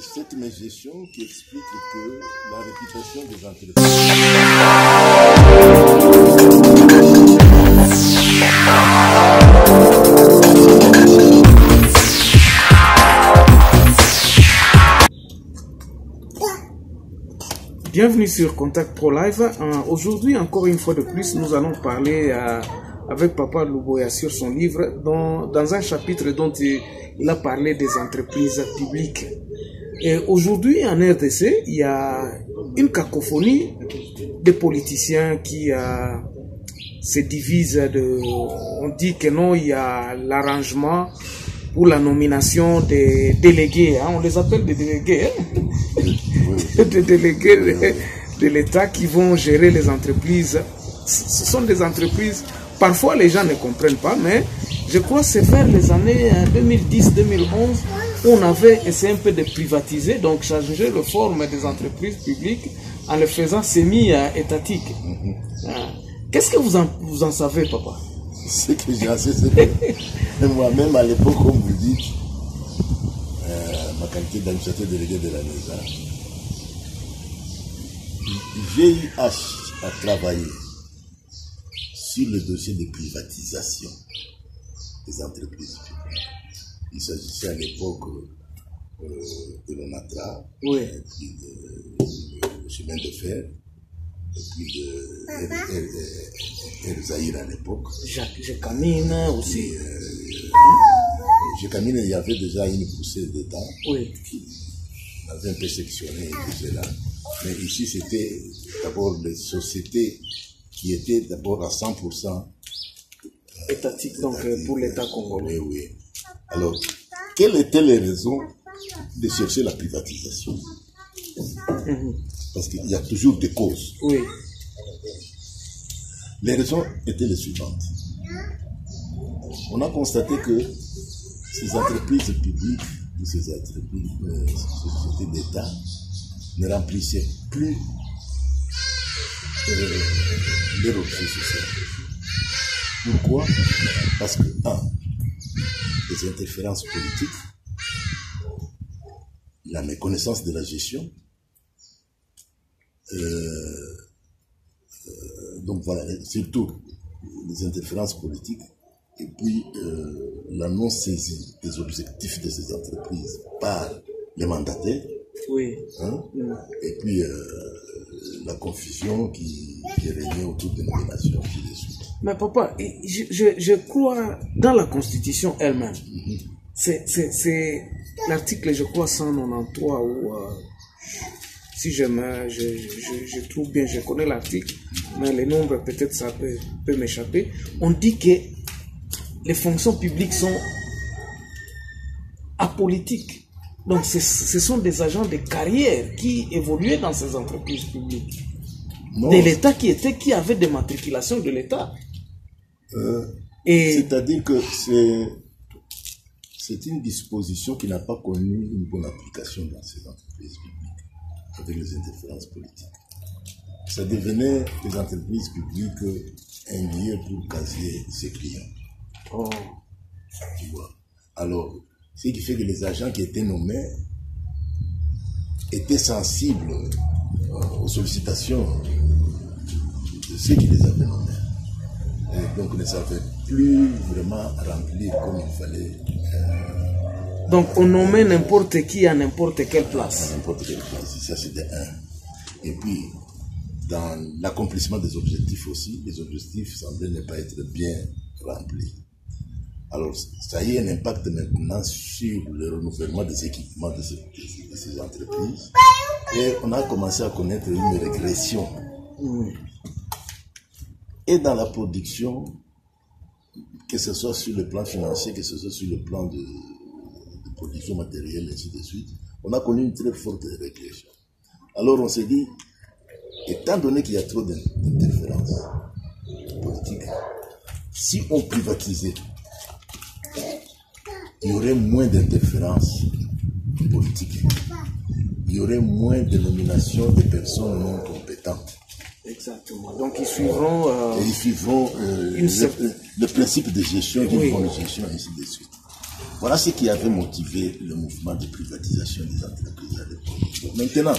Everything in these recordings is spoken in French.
C'est cette gestion qui explique que la réputation des entreprises. Bienvenue sur Contact Pro Live. Aujourd'hui, encore une fois de plus, nous allons parler avec Papa Louboya sur son livre dans un chapitre dont il a parlé des entreprises publiques. Et aujourd'hui, en RDC, il y a une cacophonie de politiciens qui se divisent. On dit que non, il y a l'arrangement pour la nomination des délégués. On les appelle des délégués. Des délégués de l'État qui vont gérer les entreprises. Ce sont des entreprises, parfois les gens ne comprennent pas, mais je crois que c'est vers les années 2010-2011 où on avait essayé un peu de privatiser, donc changer la forme des entreprises publiques en les faisant semi-étatiques. Qu'est-ce que vous en savez, papa? Ce que j'en sais, c'est que moi-même, à l'époque, comme vous dites, ma qualité d'administrateur délégué de la maison, j'ai eu à travailler sur le dossier de privatisation des entreprises publiques. Il s'agissait à l'époque de l'ONATRA, oui, puis de chemin de fer, et puis de Zahir à l'époque. Gécamine aussi. Gécamine, il y avait déjà une poussée d'État, oui, qui avait un peu sectionné et tout cela. Mais ici, c'était d'abord les sociétés qui étaient d'abord à 100% étatique, donc pour l'État congolais. Oui, oui. Alors, quelles étaient les raisons de chercher la privatisation? Parce qu'il y a toujours des causes. Oui. Les raisons étaient les suivantes. On a constaté que ces entreprises publiques, ces entreprises, sociétés d'État, ne remplissaient plus leur objet social. Pourquoi? Parce que, les interférences politiques, la méconnaissance de la gestion, donc voilà, surtout les interférences politiques, et puis la non-saisie des objectifs de ces entreprises par les mandataires, oui, et puis la confusion qui régnait autour des nominations qui les suivent. Mais papa, je crois dans la Constitution elle-même. C'est l'article, je crois, 193, où, si je trouve bien, je connais l'article, mais les nombres, peut-être ça peut m'échapper. On dit que les fonctions publiques sont apolitiques. Donc, ce sont des agents de carrière qui évoluaient dans ces entreprises publiques. Non, de l'État qui avait des matriculations de l'État. C'est-à-dire que c'est une disposition qui n'a pas connu une bonne application dans ces entreprises publiques, avec les interférences politiques. Ça devenait des entreprises publiques un lieu pour casier ses clients. Oh. Tu vois. Alors, ce qui fait que les agents qui étaient nommés étaient sensibles aux sollicitations de ceux qui les avaient nommés. Et donc, ne savaient plus vraiment remplir comme il fallait. Donc, on nommait n'importe qui à n'importe quelle place. À n'importe quelle place. Ça, c'était un. Et puis, dans l'accomplissement des objectifs aussi, les objectifs semblaient ne pas être bien remplis. Alors, ça y a un impact maintenant sur le renouvellement des équipements de ces entreprises. Et on a commencé à connaître une régression. Et dans la production, que ce soit sur le plan financier, que ce soit sur le plan de production matérielle, et ainsi de suite, on a connu une très forte régression. Alors on s'est dit, étant donné qu'il y a trop d'interférences politiques, si on privatisait, il y aurait moins d'interférences politiques. Il y aurait moins de nominations de personnes non compétentes. Exactement. Donc ils suivront... le principe de gestion, d'une bonne gestion, et ainsi de suite. Voilà ce qui avait motivé le mouvement de privatisation des entreprises à l'époque. Maintenant,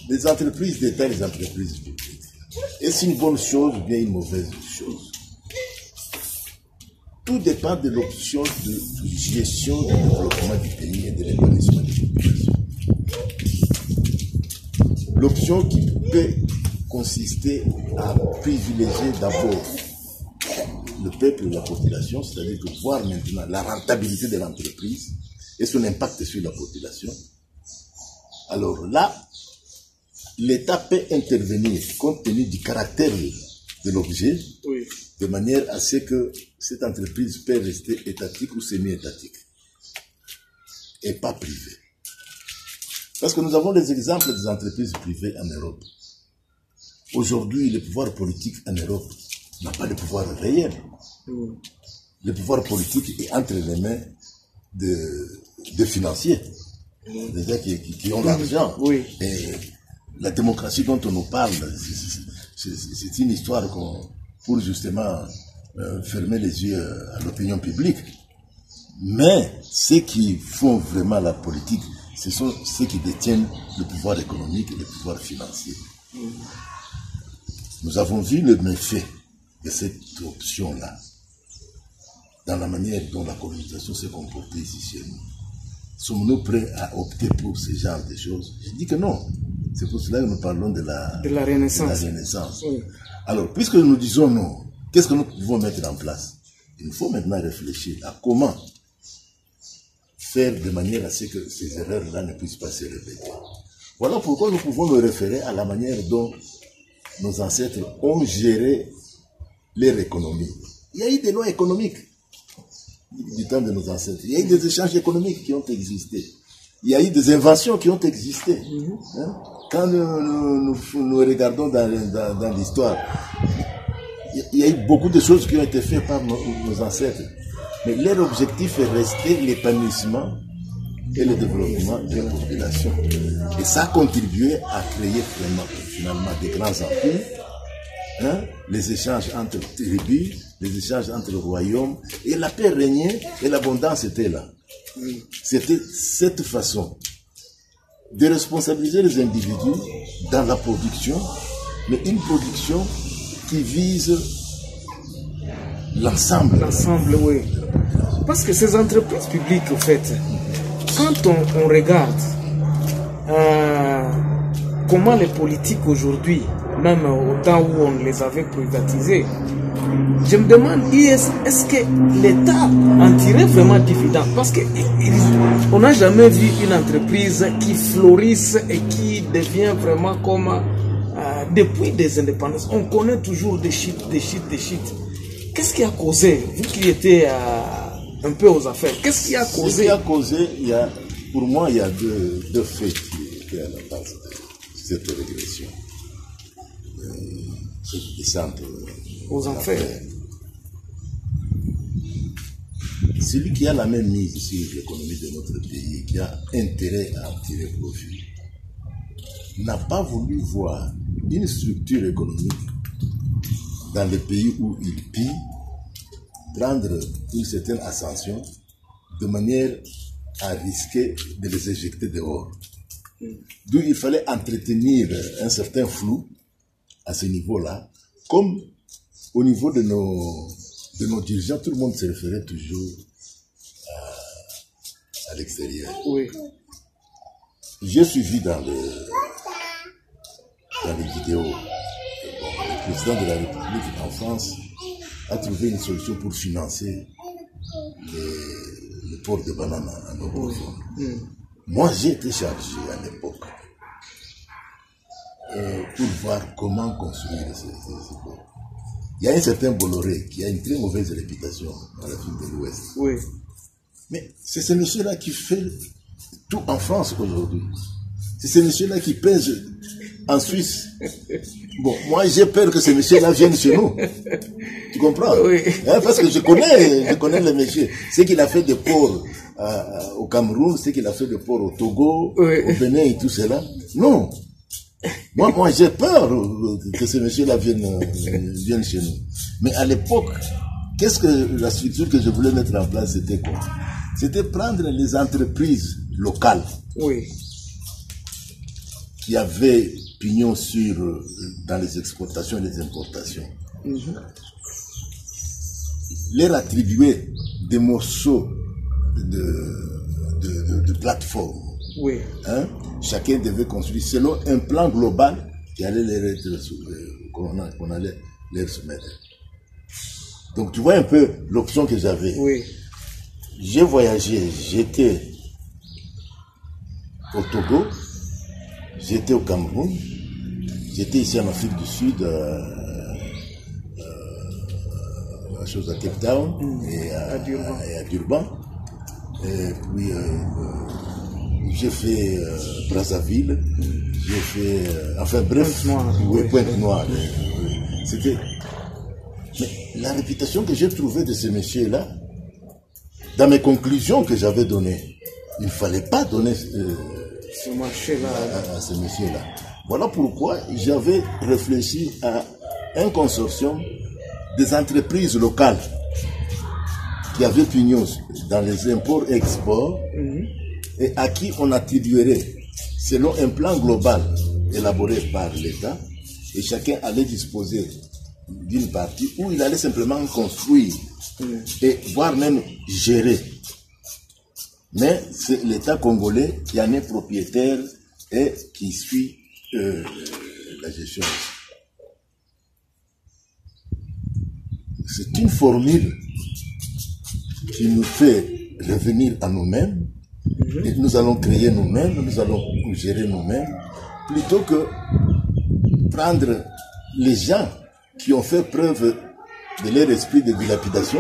les entreprises d'État et les entreprises publiques, est-ce une bonne chose ou bien une mauvaise chose? Tout dépend de l'option de gestion du développement du pays et de l'épanouissement des populations. L'option qui peut consister à privilégier d'abord le peuple et la population, c'est-à-dire de voir maintenant la rentabilité de l'entreprise et son impact sur la population. Alors là, l'État peut intervenir compte tenu du caractère de l'objet, oui, de manière à ce que cette entreprise peut rester étatique ou semi-étatique et pas privée. Parce que nous avons des exemples des entreprises privées en Europe. Aujourd'hui, le pouvoir politique en Europe n'a pas de pouvoir réel. Le pouvoir politique est entre les mains de financiers, des gens qui ont l'argent. Oui. Et la démocratie dont on nous parle, c'est une histoire pour justement fermer les yeux à l'opinion publique. Mais ceux qui font vraiment la politique, ce sont ceux qui détiennent le pouvoir économique et le pouvoir financier. Nous avons vu le méfait de cette option-là dans la manière dont la colonisation s'est comportée ici chez nous. Sommes-nous prêts à opter pour ce genre de choses? Je dis que non. C'est pour cela que nous parlons de la Renaissance. Oui. Alors, puisque nous disons non, qu'est-ce que nous pouvons mettre en place? Il nous faut maintenant réfléchir à comment faire de manière à ce que ces erreurs-là ne puissent pas se répéter. Voilà pourquoi nous pouvons nous référer à la manière dont nos ancêtres ont géré leur économie. Il y a eu des lois économiques du temps de nos ancêtres. Il y a eu des échanges économiques qui ont existé. Il y a eu des inventions qui ont existé. Hein? Quand nous regardons dans l'histoire, il y a eu beaucoup de choses qui ont été faites par nos ancêtres. Mais leur objectif est resté l'épanouissement et le développement de la population. Et ça a contribué à créer finalement des grands empires, hein, les échanges entre tribus, les échanges entre royaumes, et la paix régnait et l'abondance était là. C'était cette façon de responsabiliser les individus dans la production, mais une production qui vise l'ensemble. L'ensemble, oui. Parce que ces entreprises publiques, au fait, quand on regarde comment les politiques aujourd'hui, même au temps où on les avait privatisées, je me demande, est-ce que l'État en tirait vraiment dividende? Parce qu'on n'a jamais vu une entreprise qui florisse et qui devient vraiment comme depuis des indépendances. On connaît toujours des chutes. Qu'est-ce qui a causé, vous qui étiez un peu aux affaires, qu'est-ce qui a causé? Ce qui a causé, pour moi, il y a deux faits qui étaient à la base de cette régression. Cette descente aux enfers. Celui qui a la même mise sur l'économie de notre pays, qui a intérêt à en tirer profit, n'a pas voulu voir une structure économique dans les pays où il pille prendre une certaine ascension de manière à risquer de les éjecter dehors. D'où il fallait entretenir un certain flou à ce niveau-là, comme au niveau de nos dirigeants, tout le monde se référait toujours à l'extérieur. Oui. J'ai suivi dans les vidéos, le président de la République en France a trouvé une solution pour financer le port de bananes en eau profonde. Moi, j'ai été chargé à l'époque pour voir comment construire ces ports. Il y a un certain Bolloré qui a une très mauvaise réputation dans l'Afrique de l'Ouest. Oui. Mais c'est ce monsieur-là qui fait tout en France aujourd'hui. C'est ce monsieur-là qui pèse en Suisse. Bon, moi j'ai peur que ce monsieur-là vienne chez nous. Tu comprends? Oui. Hein, parce que je connais le monsieur. C'est qu'il a fait des ports au Cameroun, c'est qu'il a fait des ports au Togo, oui, au Bénin et tout cela. Non. Moi j'ai peur que ce monsieur-là vienne chez nous. Mais à l'époque, qu'est-ce que la structure que je voulais mettre en place, c'était quoi? c'était prendre les entreprises locales Oui. qui avaient pignon sur dans les exportations et les importations, leur attribuer des morceaux de plateforme. Oui. Hein? Chacun devait construire selon un plan global qui allait qu'on allait leur soumettre. Donc tu vois un peu l'option que j'avais. Oui. J'ai voyagé, j'étais au Togo, j'étais au Cameroun, j'étais ici en Afrique du Sud, à chose à Cape Town et à Durban. Et puis j'ai fait Brazzaville, j'ai fait enfin bref, Pointe-Noire. C'était. Mais la réputation que j'ai trouvée de ces messieurs-là, dans mes conclusions que j'avais données, il ne fallait pas donner ce marché-là à ces messieurs-là. Voilà pourquoi j'avais réfléchi à un consortium des entreprises locales qui avaient pignon dans les imports et exports et à qui on attribuerait, selon un plan global élaboré par l'État, et chacun allait disposer d'une partie où il allait simplement construire et voire même gérer. Mais c'est l'État congolais qui en est propriétaire et qui suit la gestion. C'est une formule qui nous fait revenir à nous-mêmes et nous allons créer nous-mêmes, nous allons gérer nous-mêmes, plutôt que prendre les gens qui ont fait preuve de leur esprit de dilapidation,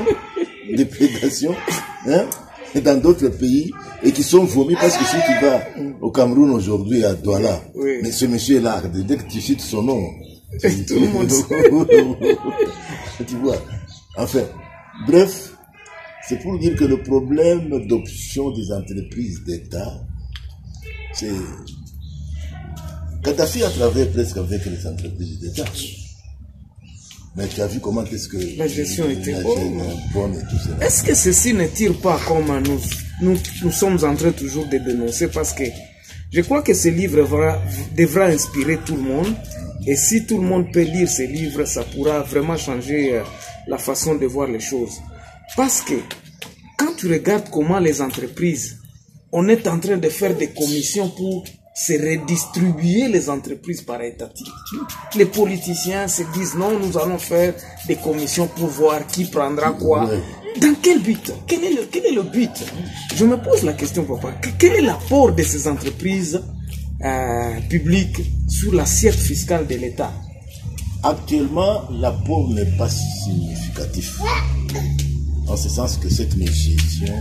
de prédation, hein, et dans d'autres pays, et qui sont vomis parce que si tu vas au Cameroun aujourd'hui, à Douala, mais ce monsieur-là, dès que tu cites son nom, tout le monde sait. Tu vois. Enfin, bref, c'est pour dire que le problème d'option des entreprises d'État, c'est... Kadhafi a travaillé presque avec les entreprises d'État. Mais tu as vu comment est-ce que la gestion était bonne et tout ça. Est-ce que ceci ne tire pas comme nous sommes en train toujours de dénoncer? Parce que je crois que ce livre devra inspirer tout le monde. Et si tout le monde peut lire ce livre, ça pourra vraiment changer la façon de voir les choses. Parce que quand tu regardes comment les entreprises, on est en train de faire des commissions pour se redistribuer les entreprises par étatique. Les politiciens se disent non, nous allons faire des commissions pour voir qui prendra quoi. Dans quel but? Quel est le but? Je me pose la question, papa. Quel est l'apport de ces entreprises publiques sur l'assiette fiscale de l'État? Actuellement, l'apport n'est pas significatif. En ce sens que cette gestion,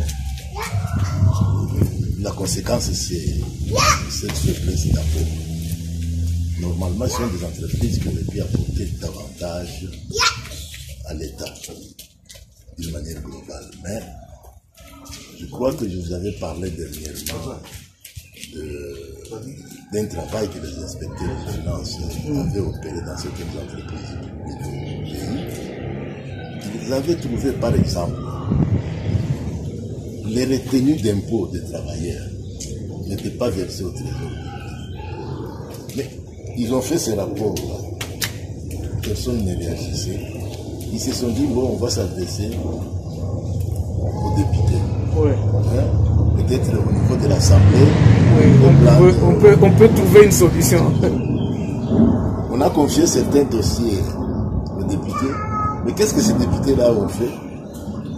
la conséquence, c'est cette faiblesse d'apport. Normalement, ce sont des entreprises qui auraient pu apporter davantage à l'État, d'une manière globale. Mais je crois que je vous avais parlé dernièrement d'un travail que les inspecteurs de finances avaient opéré dans certaines entreprises publiques. Ils avaient trouvé, par exemple, les retenues d'impôts des travailleurs n'étaient pas versées au trésor. Mais ils ont fait ces rapports-là. Personne ne réagissait. Ils se sont dit, bon, on va s'adresser aux députés. Hein? Peut-être au niveau de l'Assemblée. On peut trouver une solution. On a confié certains dossiers aux députés. Mais qu'est-ce que ces députés-là ont fait?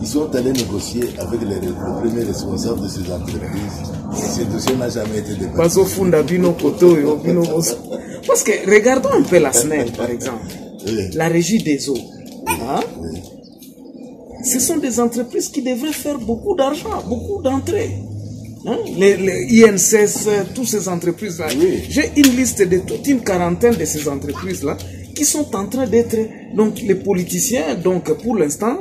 Ils sont allés négocier avec le premier responsable de ces entreprises. Et ce dossier n'a jamais été débattu. Parce que regardons un peu la SNEL, par exemple. La régie des eaux. Hein? Ce sont des entreprises qui devraient faire beaucoup d'argent, beaucoup d'entrées. Hein? Les INSS, toutes ces entreprises-là. J'ai une liste de toute une quarantaine de ces entreprises-là qui sont en train d'être, donc les politiciens, donc pour l'instant,